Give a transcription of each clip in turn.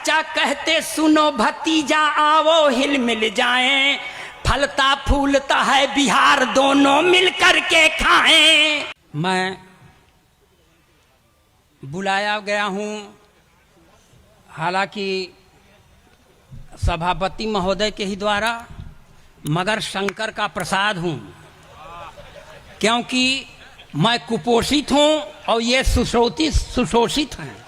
चाचा कहते सुनो भतीजा आओ हिल मिल जाएं, फलता फूलता है बिहार दोनों मिल कर के खाएं। मैं बुलाया गया हूं, हालांकि सभापति महोदय के ही द्वारा, मगर शंकर का प्रसाद हूं, क्योंकि मैं कुपोषित हूं और ये सुशोषित हैं।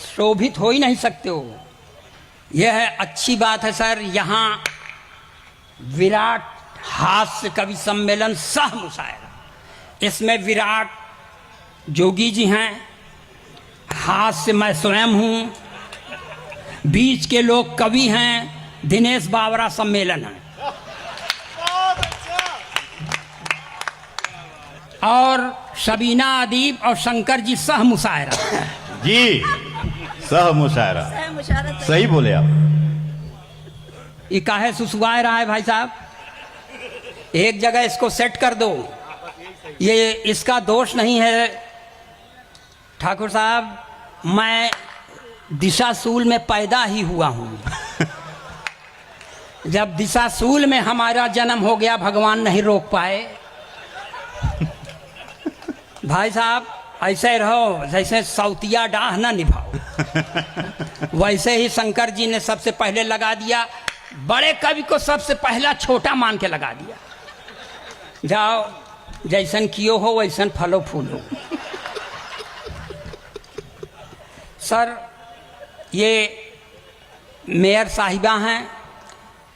शोभित हो ही नहीं सकते हो। यह है अच्छी बात है सर। यहाँ विराट हास्य कवि सम्मेलन सह मुशायरा, इसमें विराट जोगी जी हैं, हास्य मैं स्वयं हूं, बीच के लोग कवि हैं, दिनेश बावरा सम्मेलन है, और शबीना अदीब और शंकर जी सह मुशायरा जी, सह मुशायरा सही बोले आप। ये काहे सुसुआ रहा है भाई साहब, एक जगह इसको सेट कर दो। ये इसका दोष नहीं है ठाकुर साहब, मैं दिशाशूल में पैदा ही हुआ हूं। जब दिशाशूल में हमारा जन्म हो गया, भगवान नहीं रोक पाए। भाई साहब ऐसे रहो जैसे सौतिया डाह ना निभाओ। वैसे ही शंकर जी ने सबसे पहले लगा दिया, बड़े कवि को सबसे पहला छोटा मान के लगा दिया। जाओ जैसन कियो हो वैसन फलो फूलो। सर ये मेयर साहिबा हैं,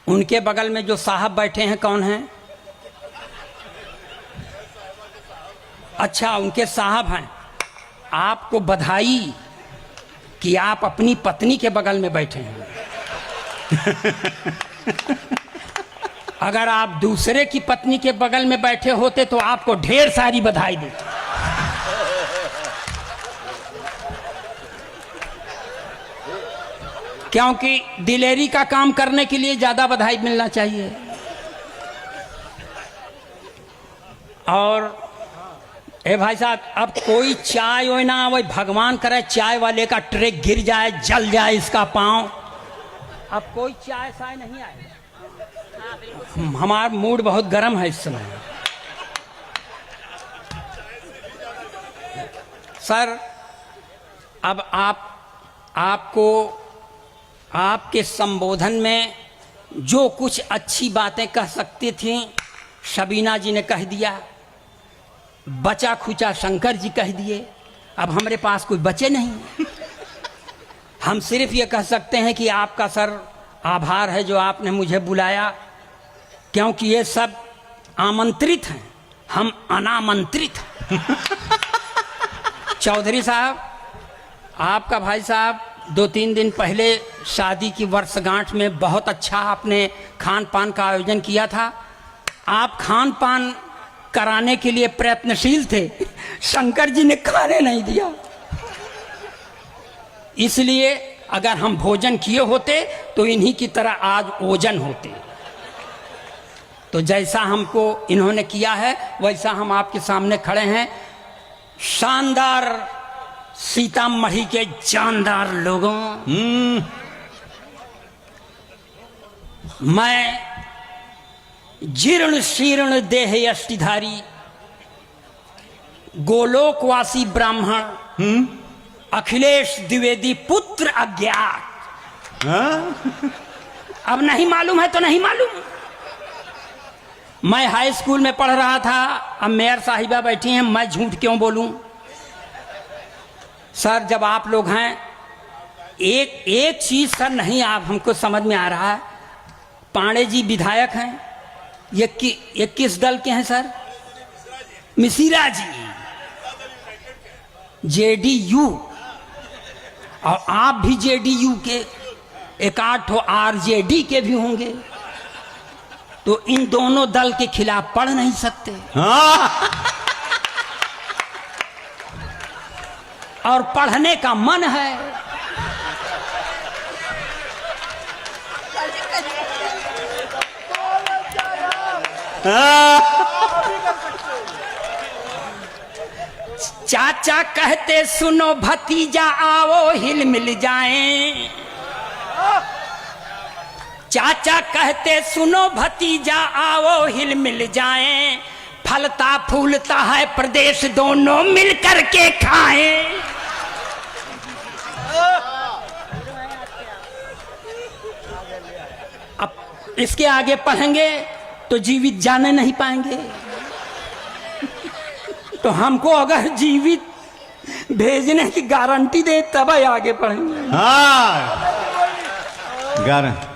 उनके बगल में जो साहब बैठे हैं कौन हैं? अच्छा उनके साहब हैं। आपको बधाई कि आप अपनी पत्नी के बगल में बैठे हैं। अगर आप दूसरे की पत्नी के बगल में बैठे होते तो आपको ढेर सारी बधाई देते। क्योंकि दिलेरी का काम करने के लिए ज्यादा बधाई मिलना चाहिए। और ए भाई साहब, अब कोई चाय हो ना वही भगवान करे चाय वाले का ट्रे गिर जाए, जल जाए इसका पांव। अब कोई चाय साय नहीं आएगा। हमारा मूड बहुत गर्म है इस समय। सर अब आपको आपके संबोधन में जो कुछ अच्छी बातें कह सकती थी शबीना जी ने कह दिया, बचा खुचा शंकर जी कह दिए। अब हमारे पास कोई बचे नहीं। हम सिर्फ ये कह सकते हैं कि आपका सर आभार है जो आपने मुझे बुलाया, क्योंकि ये सब आमंत्रित हैं, हम अनामंत्रित हैं। चौधरी साहब, आपका भाई साहब 2-3 दिन पहले शादी की वर्षगांठ में बहुत अच्छा आपने खान पान का आयोजन किया था। आप खान पान कराने के लिए प्रयत्नशील थे, शंकर जी ने खाने नहीं दिया। इसलिए अगर हम भोजन किए होते तो इन्हीं की तरह आज ओजन होते। तो जैसा हमको इन्होंने किया है वैसा हम आपके सामने खड़े हैं। शानदार सीतामढ़ी के जानदार लोगों, मैं जीर्ण शीर्ण देह यष्टिधारी गोलोकवासी ब्राह्मण अखिलेश द्विवेदी पुत्र अज्ञात। अब नहीं मालूम है तो नहीं मालूम। मैं हाई स्कूल में पढ़ रहा था, अब मेयर साहिबा बैठी हैं, मैं झूठ क्यों बोलूं? सर जब आप लोग हैं, एक चीज सर नहीं आप हमको समझ में आ रहा है। पांडे जी विधायक हैं, ये किस दल के हैं सर? मिसिरा जी जेडीयू, और आप भी जेडीयू के, एक आठ आरजेडी के भी होंगे। तो इन दोनों दल के खिलाफ पढ़ नहीं सकते। और पढ़ने का मन है। चाचा कहते सुनो भतीजा आओ हिल मिल जाएं, चाचा कहते सुनो भतीजा आओ हिल मिल जाएं, फलता फूलता है प्रदेश दोनों मिल करके खाएं। अब इसके आगे पढ़ेंगे तो जीवित जाने नहीं पाएंगे, तो हमको अगर जीवित भेजने की गारंटी दे तब ही आगे पढ़ेंगे। हाँ गारंटी।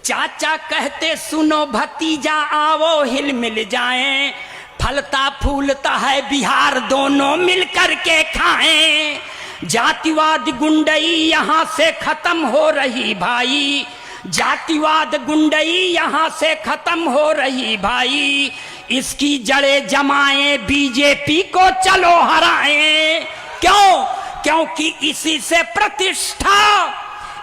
चाचा कहते सुनो भतीजा आओ हिल मिल जाएं, फलता फूलता है बिहार दोनों मिल करके खाएं। जातिवाद गुंडई यहाँ से खत्म हो रही भाई, जातिवाद गुंडई यहाँ से खत्म हो रही भाई, इसकी जड़ें जमाएं बीजेपी को चलो हराएं। क्यों? क्योंकि इसी से प्रतिष्ठा,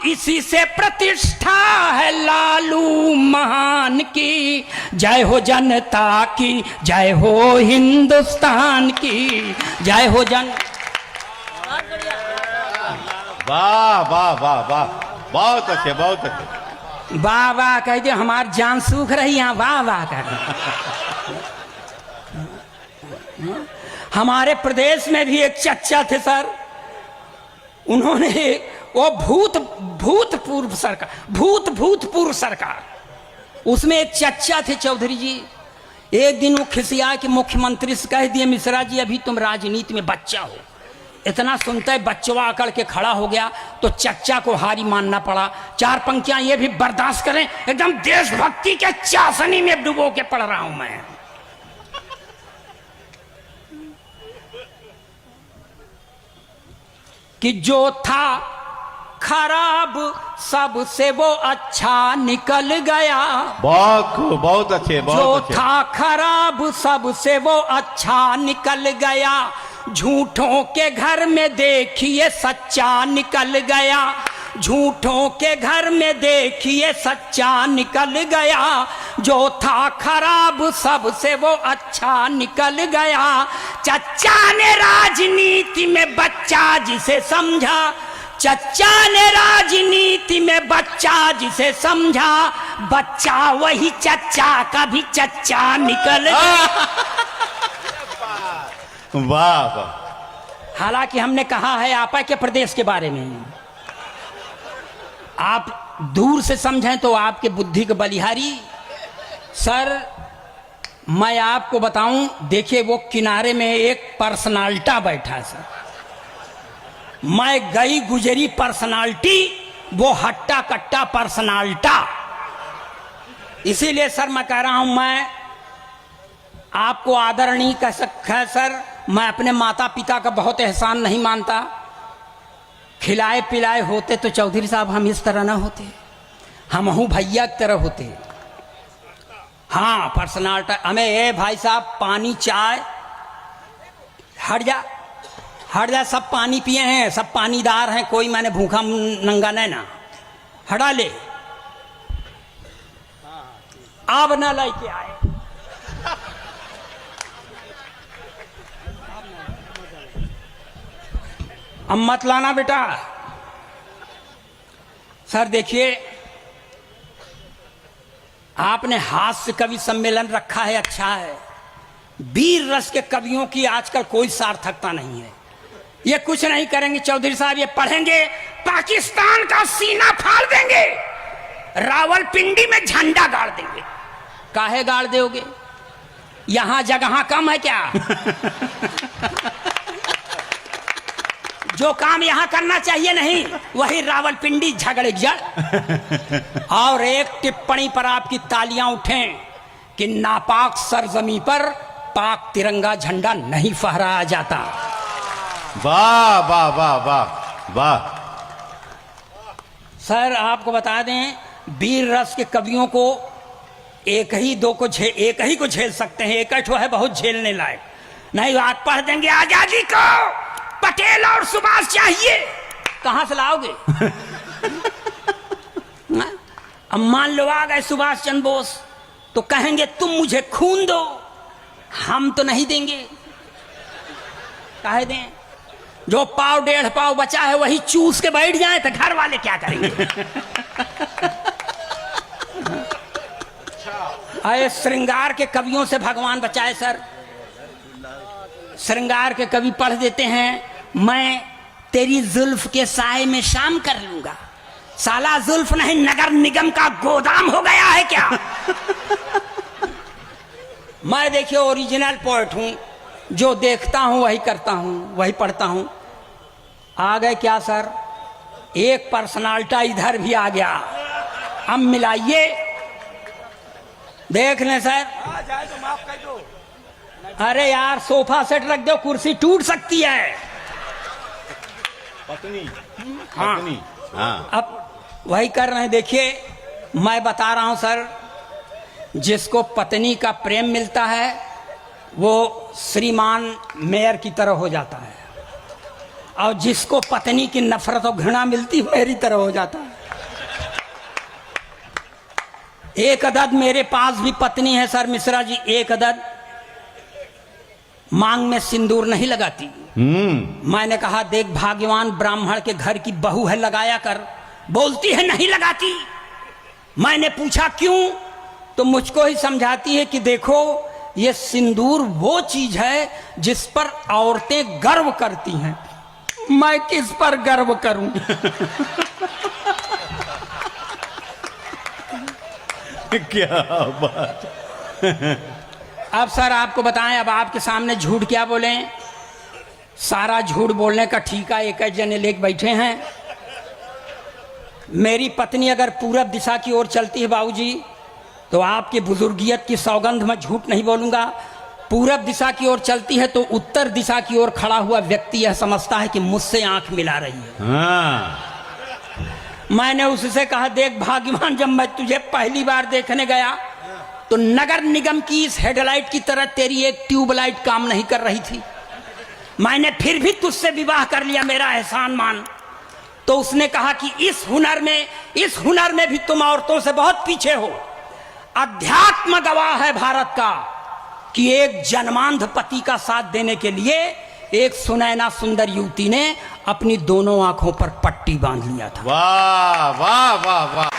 इसी से प्रतिष्ठा है लालू महान की। जय हो जनता की, जय हो हिंदुस्तान की, जय हो जन। वाह वाह वाह वाह, बहुत अच्छे बहुत अच्छे। वाह वाह कह दे, हमारी जान सूख रही है। वाह वाह कह दे। हमारे प्रदेश में भी एक चच्चा थे सर, उन्होंने वो भूतपूर्व सरकार, उसमें एक चच्चा थे चौधरी जी। एक दिन वो खिसिया के मुख्यमंत्री से कह दिए, मिश्रा जी अभी तुम राजनीति में बच्चा हो। इतना सुनता है बच्चवा अकड़ के खड़ा हो गया, तो चच्चा को हारी मानना पड़ा। चार पंक्तियां ये भी बर्दाश्त करें, एकदम देशभक्ति के चाशनी में डुबो के पढ़ रहा हूं मैं। कि जो था खराब सबसे वो अच्छा निकल गया, बहुत अच्छे बहुत जो अच्छे। था खराब सबसे वो अच्छा निकल गया, झूठों के घर में देखिए सच्चा निकल गया, झूठों के घर में देखिए सच्चा निकल गया, जो था खराब सबसे वो अच्छा निकल गया। चच्चा ने राजनीति में बच्चा जिसे समझा, चच्चा ने राजनीति में बच्चा जिसे समझा, बच्चा वही चच्चा का भी चच्चा निकल गया। वाह वाह। हालांकि हमने कहा है आपा के प्रदेश के बारे में, आप दूर से समझें तो आपके बुद्धि के बलिहारी। सर मैं आपको बताऊं, देखिए वो किनारे में एक पर्सनालिटी बैठा है सर, मैं गई गुजरी पर्सनालिटी, वो हट्टा कट्टा पर्सनालिटी। इसीलिए सर मैं कह रहा हूं, मैं आपको आदर नहीं कह सकता है सर, मैं अपने माता पिता का बहुत एहसान नहीं मानता। खिलाए पिलाए होते तो चौधरी साहब हम इस तरह ना होते, हम हूँ भैया की तरह होते। हाँ पर्सनालिटी हमें, ए भाई साहब पानी चाय, हट जा हट जा, सब पानी पिए हैं, सब पानीदार हैं, कोई मैंने भूखा नंगा नहीं ना, हटा ले, अब ना लेके आए। अब मत लाना बेटा। सर देखिए आपने हास्य कवि सम्मेलन रखा है, अच्छा है। वीर रस के कवियों की आजकल कोई सार्थकता नहीं है। ये कुछ नहीं करेंगे चौधरी साहब, ये पढ़ेंगे पाकिस्तान का सीना फाड़ देंगे, रावलपिंडी में झंडा गाड़ देंगे। काहे गाड़ दोगे? यहां जगह कम है क्या? जो काम यहां करना चाहिए नहीं, वही रावलपिंडी झगड़े जड़। और एक टिप्पणी पर आपकी तालियां उठें कि नापाक सरजमी पर पाक तिरंगा झंडा नहीं फहराया जाता। वाह वाह वाह वाह वाह। सर आपको बता दें, वीर रस के कवियों को एक ही को झेल सकते हैं, एक है बहुत झेलने लायक नहीं। आप पढ़ देंगे आजादी को पटेल और सुभाष चाहिए, कहां से लाओगे? अब मान लो आ गए सुभाष चंद्र बोस, तो कहेंगे तुम मुझे खून दो, हम तो नहीं देंगे। काहे दें? जो पाव डेढ़ पाव बचा है वही चूस के बैठ जाए तो घर वाले क्या करेंगे? अरे श्रृंगार के कवियों से भगवान बचाए सर। श्रृंगार के कवि पढ़ देते हैं, मैं तेरी जुल्फ के साए में शाम कर लूंगा। साला जुल्फ नहीं नगर निगम का गोदाम हो गया है क्या? मैं देखिए ओरिजिनल पोएट हूं, जो देखता हूं वही करता हूं, वही पढ़ता हूं। आ गए क्या सर? एक पर्सनालिटी इधर भी आ गया। अब मिलाइए, देख लें सर। जाए तो माफ कर दो। अरे यार सोफा सेट रख दो, कुर्सी टूट सकती है। पत्नी हाँ। पत्नी हाँ। अब वही कर रहे हैं। देखिए मैं बता रहा हूं सर, जिसको पत्नी का प्रेम मिलता है वो श्रीमान मेयर की तरह हो जाता है, और जिसको पत्नी की नफरत और घृणा मिलती मेरी तरह हो जाता है। एक अदद मेरे पास भी पत्नी है सर मिश्रा जी, एक अदद मांग में सिंदूर नहीं लगाती। मैंने कहा देख भाग्यवान ब्राह्मण के घर की बहू है, लगाया कर। बोलती है नहीं लगाती। मैंने पूछा क्यों, तो मुझको ही समझाती है कि देखो ये सिंदूर वो चीज है जिस पर औरतें गर्व करती हैं, मैं किस पर गर्व करूं? क्या बात। अब सर आपको बताएं, अब आपके सामने झूठ क्या बोलें? सारा झूठ बोलने का ठीका एक जने लेके बैठे हैं। मेरी पत्नी अगर पूरब दिशा की ओर चलती है बाबूजी, तो आपकी बुजुर्गियत की सौगंध में झूठ नहीं बोलूंगा। पूरब दिशा की ओर चलती है तो उत्तर दिशा की ओर खड़ा हुआ व्यक्ति यह समझता है कि मुझसे आंख मिला रही है। हाँ। मैंने उससे कहा देख भाग्यवान, जब मैं तुझे पहली बार देखने गया तो नगर निगम की इस हेडलाइट की तरह तेरी एक ट्यूबलाइट काम नहीं कर रही थी। मैंने फिर भी तुझसे विवाह कर लिया, मेरा एहसान मान। तो उसने कहा कि इस हुनर में भी तुम औरतों से बहुत पीछे हो। अध्यात्म गवाह है भारत का कि एक जन्मांध पति का साथ देने के लिए एक सुनैना सुंदर युवती ने अपनी दोनों आंखों पर पट्टी बांध लिया था। वाह वाह वाह वाह।